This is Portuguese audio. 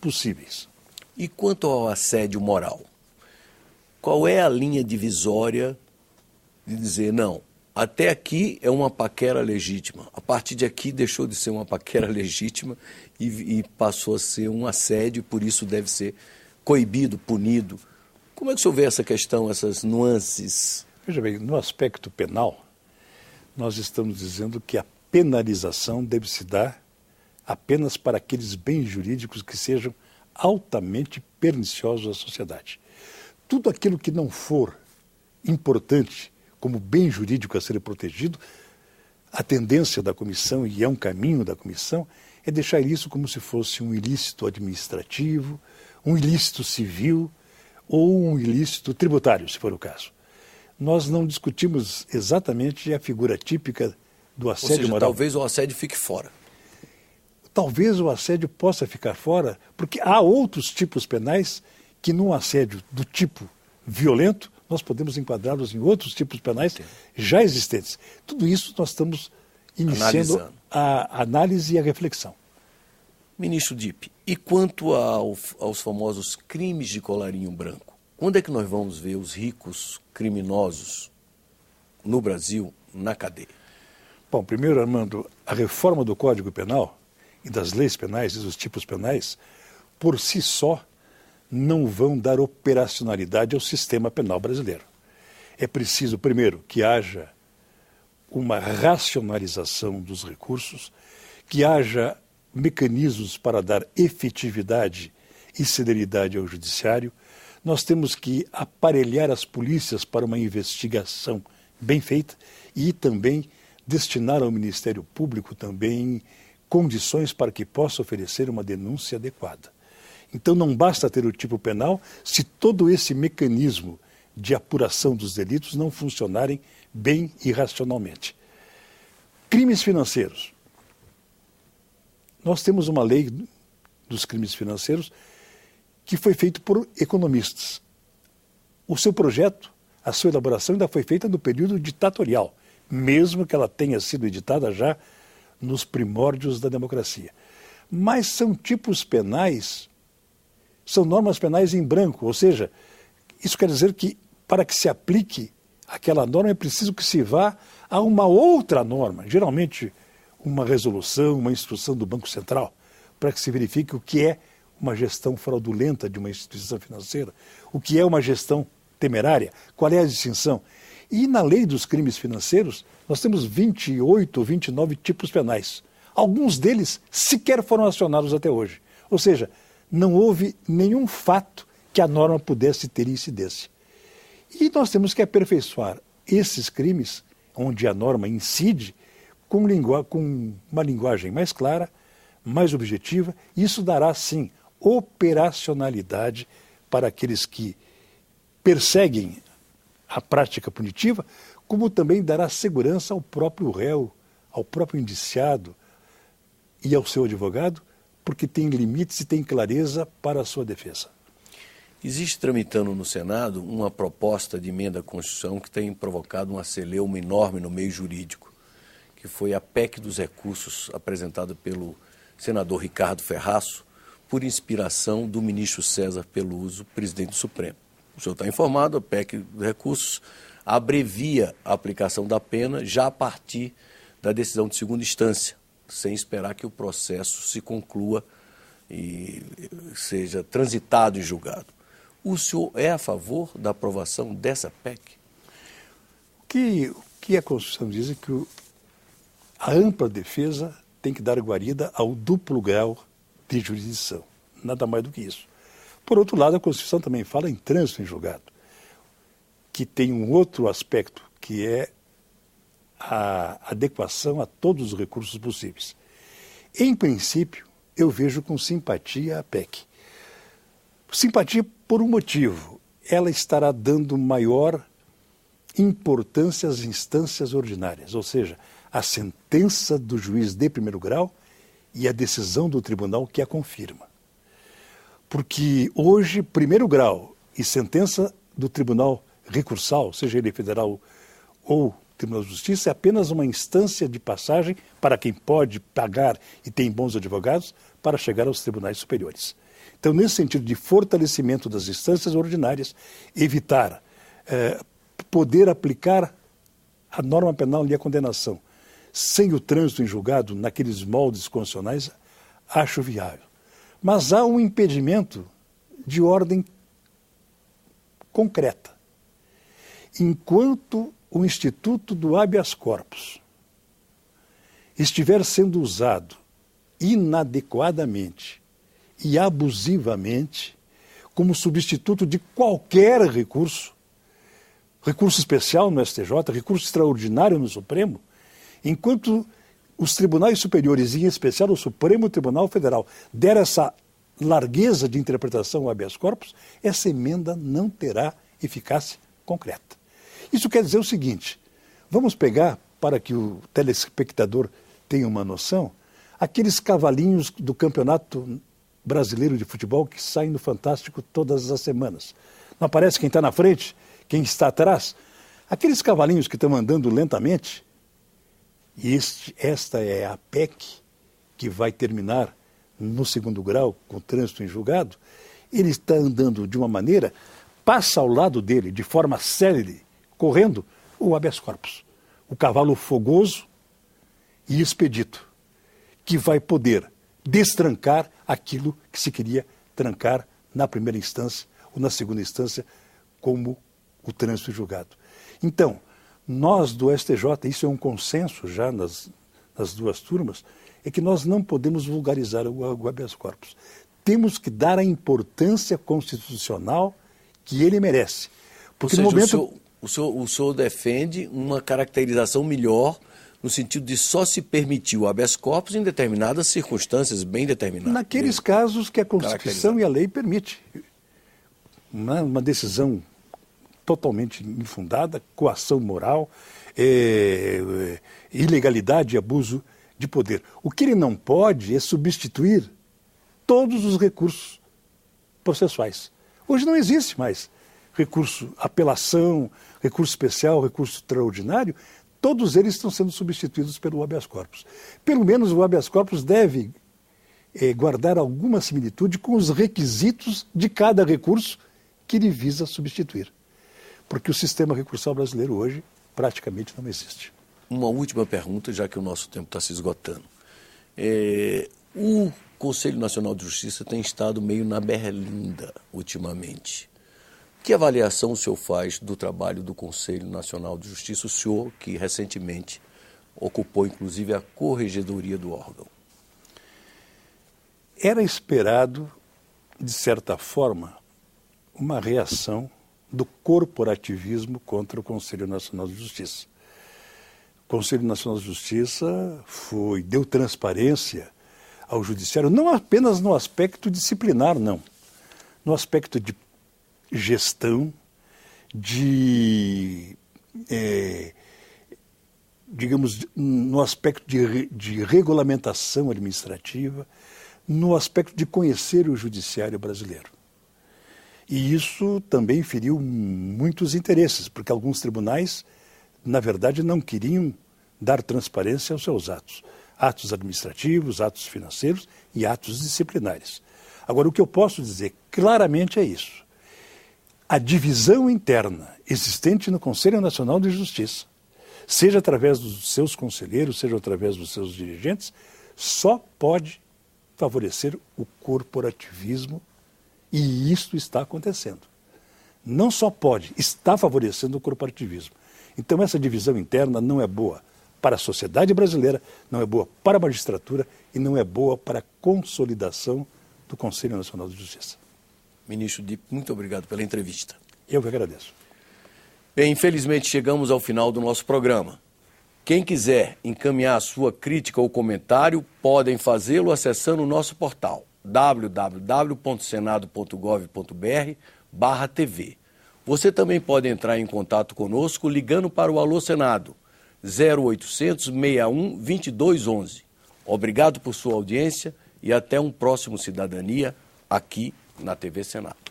possíveis. E quanto ao assédio moral? Qual é a linha divisória de dizer, não, até aqui é uma paquera legítima, a partir de aqui deixou de ser uma paquera legítima e passou a ser um assédio, e por isso deve ser coibido, punido. Como é que o senhor vê essa questão, essas nuances? Veja bem, no aspecto penal, nós estamos dizendo que a penalização deve se dar apenas para aqueles bens jurídicos que sejam altamente perniciosos à sociedade. Tudo aquilo que não for importante como bem jurídico a ser protegido, a tendência da comissão, e é um caminho da comissão, é deixar isso como se fosse um ilícito administrativo, um ilícito civil ou um ilícito tributário, se for o caso. Nós não discutimos exatamente a figura típica do assédio moral. Talvez o assédio fique fora. Talvez o assédio possa ficar fora, porque há outros tipos penais que num assédio do tipo violento, nós podemos enquadrá-los em outros tipos penais já existentes. Tudo isso nós estamos iniciando a análise e a reflexão. Ministro Dipp, e quanto aos famosos crimes de colarinho branco? Quando é que nós vamos ver os ricos criminosos no Brasil na cadeia? Bom, primeiro, Armando, a reforma do Código Penal e das leis penais e dos tipos penais, por si só, não vão dar operacionalidade ao sistema penal brasileiro. É preciso, primeiro, que haja uma racionalização dos recursos, que haja mecanismos para dar efetividade e celeridade ao judiciário. Nós temos que aparelhar as polícias para uma investigação bem feita e também destinar ao Ministério Público também condições para que possa oferecer uma denúncia adequada. Então não basta ter o tipo penal se todo esse mecanismo de apuração dos delitos não funcionarem bem e racionalmente. Crimes financeiros. Nós temos uma lei dos crimes financeiros que foi feita por economistas. O seu projeto, a sua elaboração ainda foi feita no período ditatorial, mesmo que ela tenha sido editada já nos primórdios da democracia. Mas são tipos penais, são normas penais em branco, ou seja, isso quer dizer que para que se aplique aquela norma é preciso que se vá a uma outra norma, geralmente uma resolução, uma instrução do Banco Central, para que se verifique o que é uma gestão fraudulenta de uma instituição financeira, o que é uma gestão temerária, qual é a distinção. E na lei dos crimes financeiros, nós temos 28 ou 29 tipos penais. Alguns deles sequer foram acionados até hoje. Ou seja, não houve nenhum fato que a norma pudesse ter incidência. E nós temos que aperfeiçoar esses crimes, onde a norma incide, com uma linguagem mais clara, mais objetiva. Isso dará, sim, operacionalidade para aqueles que perseguem a prática punitiva, como também dará segurança ao próprio réu, ao próprio indiciado e ao seu advogado, porque tem limites e tem clareza para a sua defesa. Existe tramitando no Senado uma proposta de emenda à Constituição que tem provocado uma celeuma enorme no meio jurídico, que foi a PEC dos recursos apresentada pelo senador Ricardo Ferraço, por inspiração do ministro César Peluso, presidente do Supremo. O senhor está informado, a PEC dos recursos abrevia a aplicação da pena já a partir da decisão de segunda instância, sem esperar que o processo se conclua e seja transitado e julgado. O senhor é a favor da aprovação dessa PEC? O que a Constituição diz é que a ampla defesa tem que dar guarida ao duplo grau de jurisdição. Nada mais do que isso. Por outro lado, a Constituição também fala em trânsito em julgado, que tem um outro aspecto, que é a adequação a todos os recursos possíveis. Em princípio, eu vejo com simpatia a PEC. Simpatia por um motivo. Ela estará dando maior importância às instâncias ordinárias, ou seja, a sentença do juiz de primeiro grau e a decisão do tribunal que a confirma. Porque hoje, primeiro grau e sentença do tribunal recursal, seja ele federal ou Tribunal de Justiça, é apenas uma instância de passagem para quem pode pagar e tem bons advogados para chegar aos tribunais superiores. Então, nesse sentido de fortalecimento das instâncias ordinárias, evitar poder aplicar a norma penal e a condenação sem o trânsito em julgado naqueles moldes constitucionais, acho viável. Mas há um impedimento de ordem concreta. Enquanto o instituto do habeas corpus estiver sendo usado inadequadamente e abusivamente como substituto de qualquer recurso, recurso especial no STJ, recurso extraordinário no Supremo, enquanto os tribunais superiores, em especial o Supremo Tribunal Federal, der essa largueza de interpretação ao habeas corpus, essa emenda não terá eficácia concreta. Isso quer dizer o seguinte, vamos pegar, para que o telespectador tenha uma noção, aqueles cavalinhos do Campeonato Brasileiro de Futebol que saem no Fantástico todas as semanas. Não aparece quem está na frente, quem está atrás? Aqueles cavalinhos que estão andando lentamente, e esta é a PEC que vai terminar no segundo grau, com trânsito em julgado, ele está andando de uma maneira, passa ao lado dele, de forma célere, correndo, o habeas corpus. O cavalo fogoso e expedito, que vai poder destrancar aquilo que se queria trancar na primeira instância ou na segunda instância, como o trânsito em julgado. Então, nós do STJ, isso é um consenso já nas duas turmas, é que nós não podemos vulgarizar o habeas corpus. Temos que dar a importância constitucional que ele merece. Porque ou seja, no momento... o senhor defende uma caracterização melhor no sentido de só se permitir o habeas corpus em determinadas circunstâncias bem determinadas. Naqueles casos que a Constituição e a lei permite. Uma decisão totalmente infundada, coação moral, ilegalidade e abuso de poder. O que ele não pode é substituir todos os recursos processuais. Hoje não existe mais recurso apelação, recurso especial, recurso extraordinário, todos eles estão sendo substituídos pelo habeas corpus. Pelo menos o habeas corpus deve guardar alguma similitude com os requisitos de cada recurso que ele visa substituir. Porque o sistema recursal brasileiro hoje praticamente não existe. Uma última pergunta, já que o nosso tempo está se esgotando. O Conselho Nacional de Justiça tem estado meio na berlinda ultimamente. Que avaliação o senhor faz do trabalho do Conselho Nacional de Justiça, o senhor que recentemente ocupou inclusive a corregedoria do órgão? Era esperado, de certa forma, uma reação do corporativismo contra o Conselho Nacional de Justiça. O Conselho Nacional de Justiça deu transparência ao Judiciário, não apenas no aspecto disciplinar, não. No aspecto de gestão, digamos, no aspecto de regulamentação administrativa, no aspecto de conhecer o Judiciário brasileiro. E isso também feriu muitos interesses, porque alguns tribunais, na verdade, não queriam dar transparência aos seus atos. Atos administrativos, atos financeiros e atos disciplinares. Agora, o que eu posso dizer claramente é isso. A divisão interna existente no Conselho Nacional de Justiça, seja através dos seus conselheiros, seja através dos seus dirigentes, só pode favorecer o corporativismo. E isso está acontecendo. Não só pode, está favorecendo o corporativismo. Então essa divisão interna não é boa para a sociedade brasileira, não é boa para a magistratura e não é boa para a consolidação do Conselho Nacional de Justiça. Ministro Dipp, muito obrigado pela entrevista. Eu que agradeço. Bem, infelizmente chegamos ao final do nosso programa. Quem quiser encaminhar a sua crítica ou comentário, podem fazê-lo acessando o nosso portal www.senado.gov.br/TV. Você também pode entrar em contato conosco ligando para o Alô Senado, 0800 61 2211. Obrigado por sua audiência e até um próximo Cidadania aqui na TV Senado.